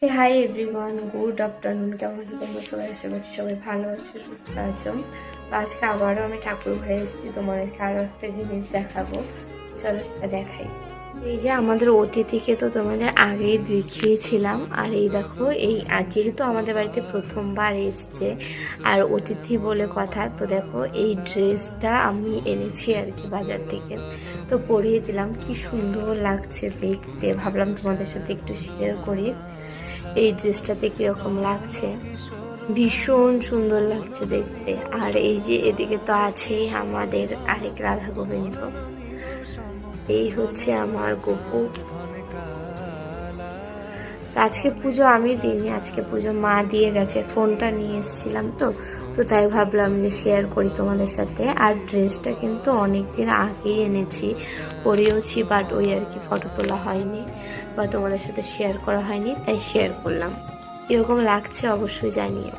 Hi everyone, good afternoon. কেমন আছো তোমরা সবাই? আশা করছি সবাই ভালো আছো, সুস্থ আছো। তো আজকে আবারও আমি ঠাকুর ঘরে এসেছি, তোমাদেরকে আরও একটা জিনিস দেখাবো। চলো সেটা দেখাই। এই যে আমাদের অতিথিকে তো তোমাদের আগেই দেখিয়েছিলাম, আর এই দেখো এই যেহেতু আমাদের বাড়িতে প্রথমবার এসছে আর অতিথি বলে কথা, তো দেখো এই ড্রেসটা আমি এনেছি আর কি বাজার থেকে, তো পরিয়ে দিলাম। কি সুন্দর লাগছে দেখতে, ভাবলাম তোমাদের সাথে একটু শেয়ার করি এই ড্রেসটাতে কিরকম লাগছে। ভীষণ সুন্দর লাগছে দেখতে। আর এই যে এদিকে তো আছেই আমাদের আরেক রাধা গোবিন্দ, এই হচ্ছে আমার গপু। আজকে পুজো আমি দিইনি, আজকে পুজো মা দিয়ে গেছে, ফোনটা নিয়ে এসেছিলাম তো তো তাই ভাবলাম যে শেয়ার করি তোমাদের সাথে। আর ড্রেসটা কিন্তু অনেক দিন আগেই এনেছি, পরেওছি, বাট ওই আর কি ফটো তোলা হয়নি বা তোমাদের সাথে শেয়ার করা হয়নি, তাই শেয়ার করলাম। এরকম লাগছে অবশ্যই জানিও।